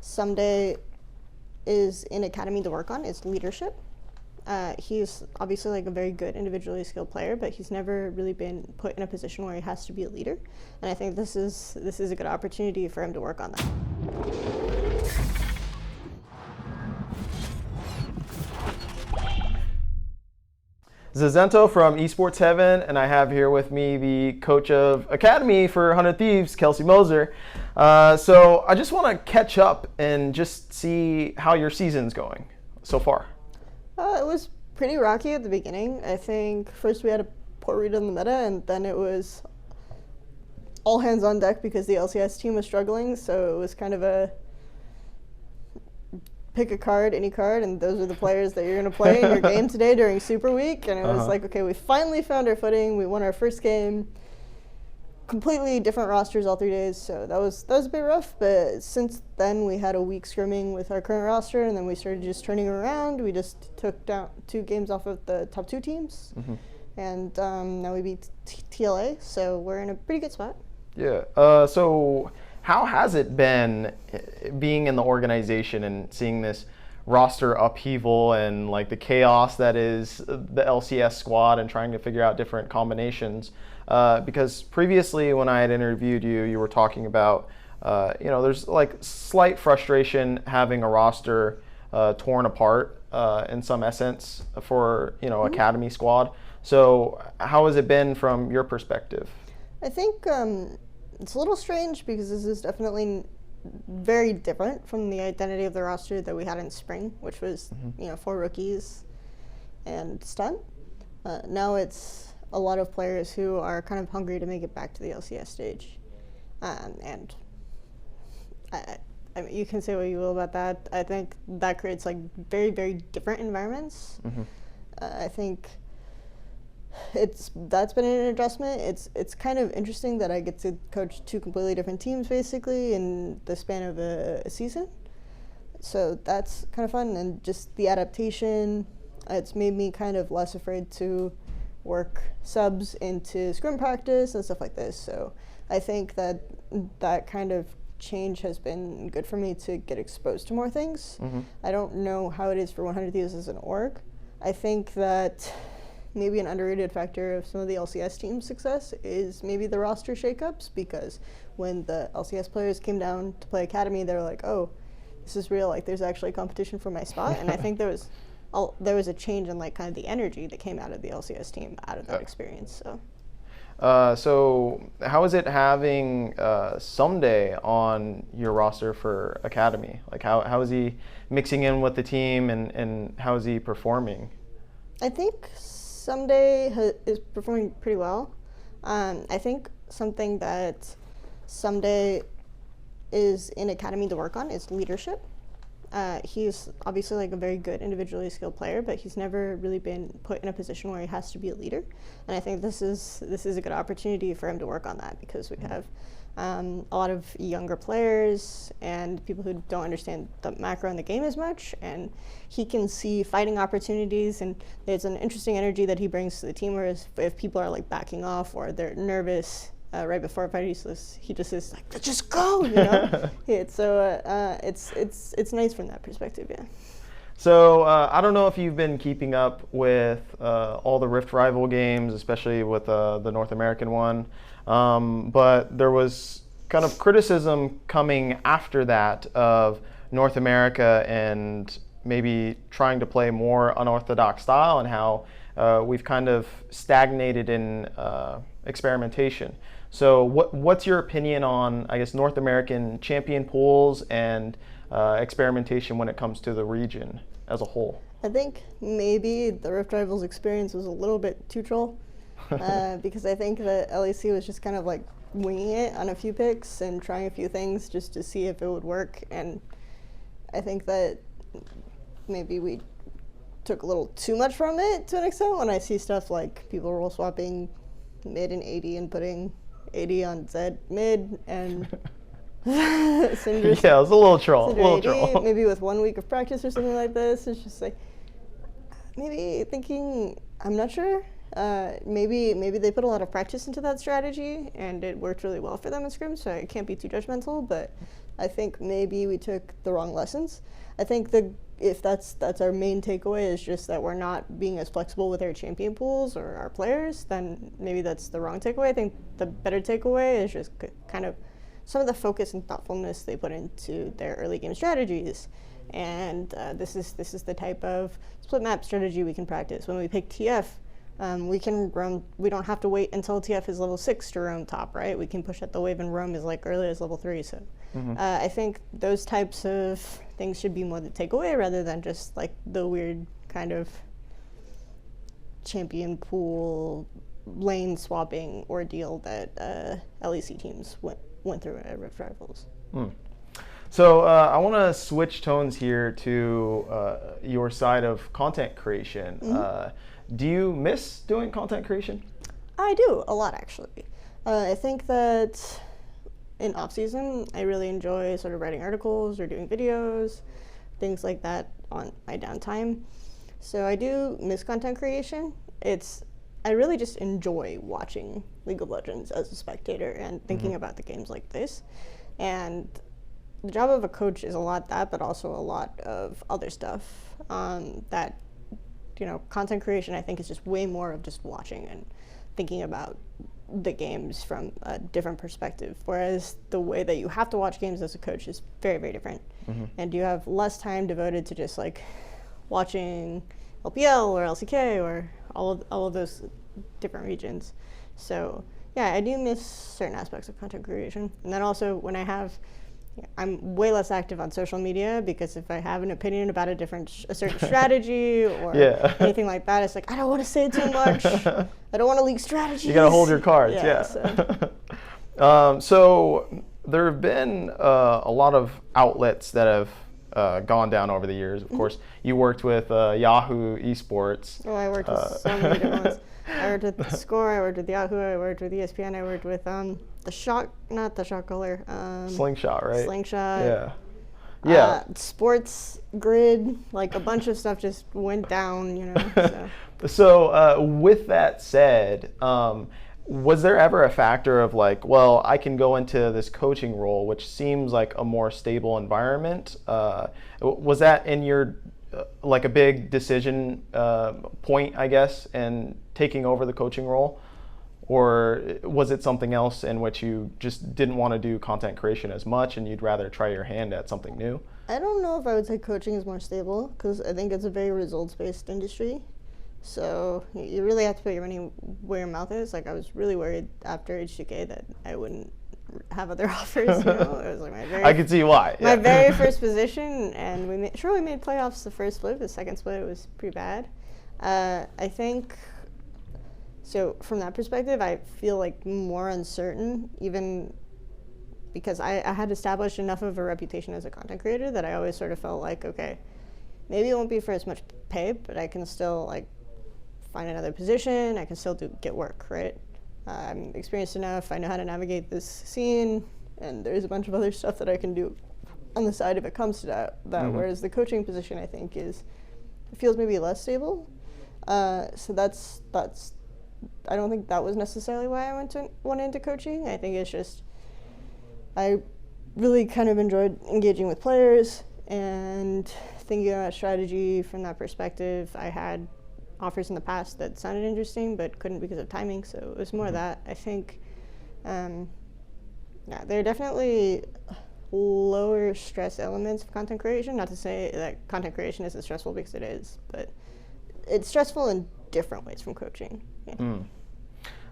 someday is in Academy to work on is leadership. He's obviously like a very good individually skilled player, but he's never really been put in a position where he has to be a leader. And I think this is a good opportunity for him to work on that. Zazento from Esports Heaven, and I have here with me the coach of Academy for 100 Thieves, Kelsey Moser. So I just want to catch up and just see how your season's going so far. It was pretty rocky at the beginning. I think first we had a poor read on the meta, and then it was all hands on deck because the LCS team was struggling, so it was kind of a pick a card, any card, and those are the players that you're going to play in your game today during Super Week. And it was like, okay, we finally found our footing. We won our first game. Completely different rosters all 3 days, so that was a bit rough. But since then, we had a week scrimming with our current roster, and then we started just turning around. We just took down 2 games off of the top 2 teams, and now we beat TLA, so we're in a pretty good spot. Yeah. So how has it been being in the organization and seeing this roster upheaval and like the chaos that is the LCS squad and trying to figure out different combinations? Because previously when I had interviewed you, you were talking about, there's like slight frustration having a roster torn apart in some essence for, Academy squad. So how has it been from your perspective? I think it's a little strange because this is definitely very different from the identity of the roster that we had in spring, which was 4 rookies and Stunt. Now it's a lot of players who are kind of hungry to make it back to the LCS stage, and I mean, you can say what you will about that. I think that creates like very, very different environments. I think that's been an adjustment. It's kind of interesting that I get to coach 2 completely different teams basically in the span of a season. So that's kind of fun, and just the adaptation. It's made me kind of less afraid to work subs into scrim practice and stuff like this. So I think that kind of change has been good for me to get exposed to more things. I don't know how it is for 100 Thieves as an org. I think that maybe an underrated factor of some of the LCS team's success is maybe the roster shakeups, because when the LCS players came down to play Academy, they were like, oh, this is real, like there's actually competition for my spot. And I think there was a change in like kind of the energy that came out of the LCS team out of that experience. So how is it having Someday on your roster for Academy? Like how is he mixing in with the team, and how is he performing? I think Someday is performing pretty well. I think something that Someday is in Academy to work on is leadership. He's obviously like a very good individually skilled player, but he's never really been put in a position where he has to be a leader. And I think this is a good opportunity for him to work on that, because we have a lot of younger players and people who don't understand the macro in the game as much, and he can see fighting opportunities, and there's an interesting energy that he brings to the team, whereas if people are like backing off or they're nervous right before a fight, he just is like, let's just go, it's nice from that perspective, yeah. So I don't know if you've been keeping up with all the Rift Rival games, especially with the North American one, but there was kind of criticism coming after that of North America and maybe trying to play more unorthodox style, and how we've kind of stagnated in experimentation. So what's your opinion on, I guess, North American champion pools and experimentation when it comes to the region as a whole? I think maybe the Rift Rivals experience was a little bit too troll, because I think that LEC was just kind of like winging it on a few picks and trying a few things just to see if it would work. And I think that maybe we took a little too much from it to an extent, when I see stuff like people role swapping mid and AD and putting AD on Zed mid and Syndra. Yeah, it was a little troll. Maybe with 1 week of practice or something like this. It's just like, maybe thinking, I'm not sure. Maybe they put a lot of practice into that strategy and it worked really well for them in scrim, so I can't be too judgmental, but I think maybe we took the wrong lessons. I think if that's our main takeaway is just that we're not being as flexible with our champion pools or our players, then maybe that's the wrong takeaway. I think the better takeaway is just kind of some of the focus and thoughtfulness they put into their early game strategies. And this is the type of split map strategy we can practice. When we pick TF, we can roam. We don't have to wait until TF is level 6 to roam top, right? We can push at the wave and roam as like early as level 3. So I think those types of things should be more the takeaway rather than just like the weird kind of champion pool lane swapping ordeal that LEC teams went through at Rift Rivals. So I want to switch tones here to your side of content creation. Do you miss doing content creation? I do, a lot actually. I think that in off-season, I really enjoy sort of writing articles or doing videos, things like that on my downtime. So I do miss content creation. I really just enjoy watching League of Legends as a spectator and thinking about the games like this. And the job of a coach is a lot that, but also a lot of other stuff that, content creation I think is just way more of just watching and thinking about the games from a different perspective. Whereas the way that you have to watch games as a coach is very, very different. And you have less time devoted to just like watching LPL or LCK or all of those different regions. So yeah, I do miss certain aspects of content creation. And then also when I'm way less active on social media because if I have an opinion about a certain strategy or anything like that, it's like, I don't want to say too much. I don't want to leak strategies. You got to hold your cards, So there have been a lot of outlets that have gone down over the years. Of course, you worked with Yahoo Esports. Oh, I worked with so many different ones. I worked with Score, I worked with Yahoo, I worked with ESPN, I worked with not the shot color. Slingshot, right? Slingshot. Yeah. Sports Grid, like a bunch of stuff just went down, So with that said, was there ever a factor of like, well, I can go into this coaching role, which seems like a more stable environment? Was that in your like a big decision point, I guess, in taking over the coaching role? Or was it something else in which you just didn't want to do content creation as much and you'd rather try your hand at something new? I don't know if I would say coaching is more stable because I think it's a very results-based industry. So you really have to put your money where your mouth is. Like I was really worried after H2K that I wouldn't have other offers. It was like I can see why. My very first position, and we made playoffs the first split. The second split was pretty bad. I think. So from that perspective, I feel like more uncertain, even because I had established enough of a reputation as a content creator that I always sort of felt like, okay, maybe it won't be for as much pay, but I can still like find another position. I can still get work, right? I'm experienced enough. I know how to navigate this scene, and there's a bunch of other stuff that I can do on the side if it comes to that. Whereas the coaching position, I think, feels maybe less stable. So that's. I don't think that was necessarily why I went into coaching. I think it's just I really kind of enjoyed engaging with players and thinking about strategy from that perspective. I had offers in the past that sounded interesting but couldn't because of timing, so it was more that. I think there are definitely lower stress elements of content creation. Not to say that content creation isn't stressful, because it is, but it's stressful in different ways from coaching.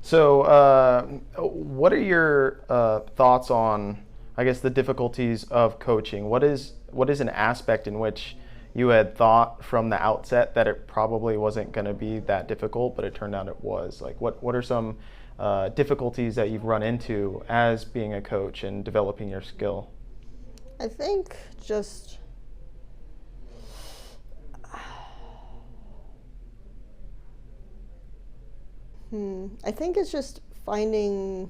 So what are your thoughts on, I guess, the difficulties of coaching? What is an aspect in which you had thought from the outset that it probably wasn't going to be that difficult, but it turned out it was? Like, what are some difficulties that you've run into as being a coach and developing your skill? I think just I think it's just finding.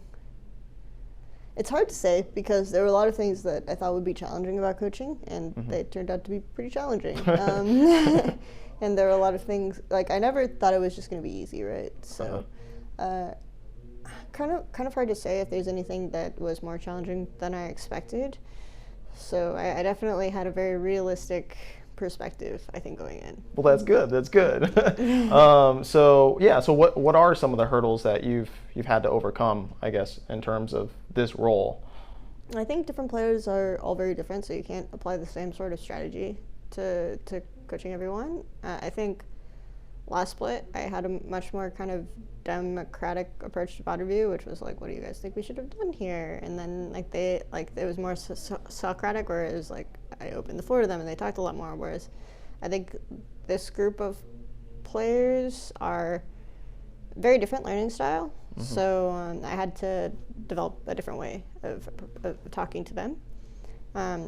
It's hard to say because there were a lot of things that I thought would be challenging about coaching, and they turned out to be pretty challenging. And there were a lot of things, like I never thought it was just going to be easy, right? So kind of hard to say if there's anything that was more challenging than I expected. So I definitely had a very realistic perspective, I think, going in. Well, that's good. That's good. So what are some of the hurdles that you've had to overcome, I guess, in terms of this role? I think different players are all very different, so you can't apply the same sort of strategy to coaching everyone. I think last split, I had a much more kind of democratic approach to bot review, which was like, what do you guys think we should have done here? And then it was more Socratic, where it was like I opened the floor to them and they talked a lot more. Whereas I think this group of players are very different learning style. Mm-hmm. So I had to develop a different way of talking to them.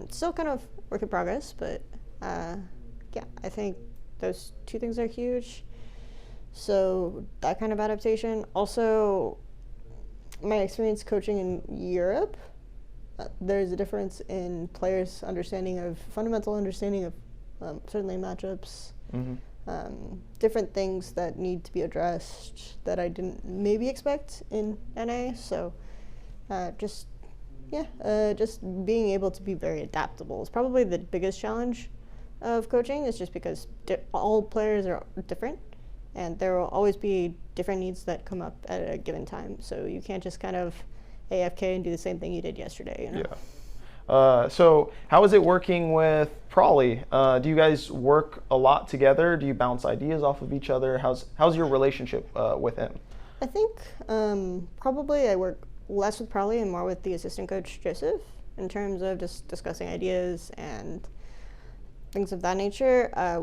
Still kind of work in progress, but yeah, I think those two things are huge. So that kind of adaptation. Also, my experience coaching in Europe, there's a difference in players' fundamental understanding of certainly matchups, different things that need to be addressed that I didn't maybe expect in NA. So just being able to be very adaptable is probably the biggest challenge of coaching. Is just because all players are different, and there will always be different needs that come up at a given time. So you can't just kind of AFK and do the same thing you did yesterday. You know? Yeah. So how is it working with Prawley? Do you guys work a lot together? Do you bounce ideas off of each other? How's your relationship with him? I think probably I work less with Prawley and more with the assistant coach Joseph in terms of just discussing ideas and things of that nature. Our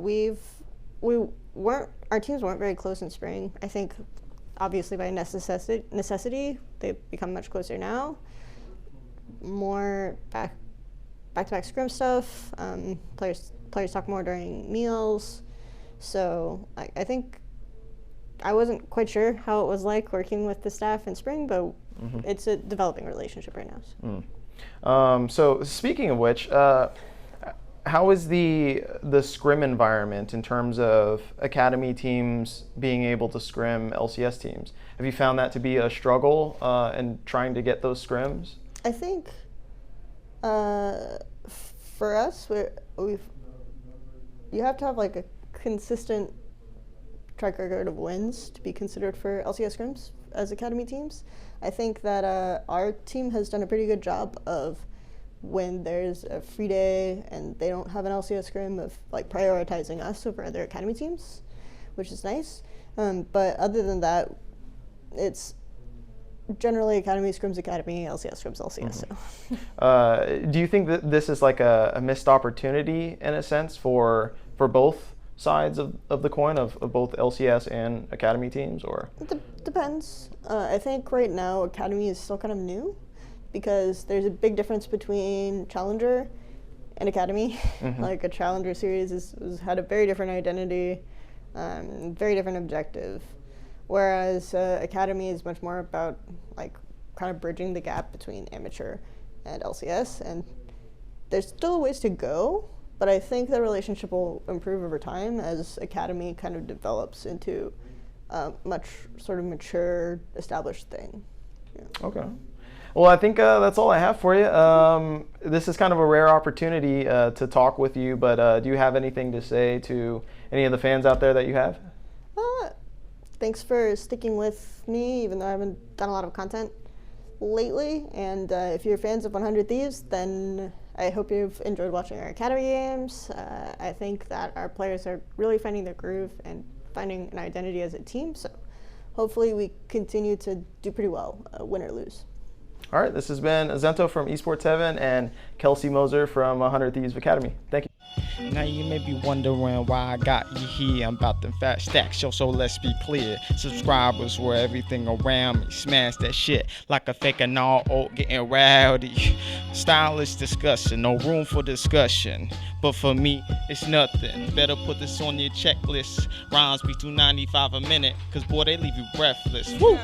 teams weren't very close in spring. I think obviously by necessity they've become much closer now. More back-to-back scrim stuff. Players talk more during meals. So I think I wasn't quite sure how it was like working with the staff in spring, but it's a developing relationship right now. So speaking of which, how is the scrim environment in terms of academy teams being able to scrim LCS teams? Have you found that to be a struggle in trying to get those scrims? I think for us, you have to have like a consistent track record of wins to be considered for LCS scrims as academy teams. I think that our team has done a pretty good job of, when there's a free day and they don't have an LCS scrim, of like prioritizing us over other academy teams, which is nice. But other than that, it's generally academy scrims academy, LCS scrims LCS. So. Do you think that this is like a missed opportunity in a sense for both sides of the coin, of both LCS and academy teams, or? It depends. I think right now academy is still kind of new, because there's a big difference between Challenger and Academy. Like a Challenger series has had a very different identity, very different objective, whereas Academy is much more about like kind of bridging the gap between amateur and LCS, and there's still a ways to go, but I think the relationship will improve over time as Academy kind of develops into a much sort of mature, established thing. Yeah. Okay. Well, I think that's all I have for you. This is kind of a rare opportunity to talk with you, but do you have anything to say to any of the fans out there that you have? Thanks for sticking with me, even though I haven't done a lot of content lately. And if you're fans of 100 Thieves, then I hope you've enjoyed watching our Academy games. I think that our players are really finding their groove and finding an identity as a team. So hopefully we continue to do pretty well, win or lose. All right, this has been Azento from Esports Heaven and Kelsey Moser from 100 Thieves Academy. Thank you. Now you may be wondering why I got you here. I'm about to fat stack show, so let's be clear. Subscribers were everything around me. Smash that shit like a fake and all old getting rowdy. Stylish discussion, no room for discussion. But for me, it's nothing. Better put this on your checklist. Rhymes be $2.95 a minute, cause boy, they leave you breathless. Woo!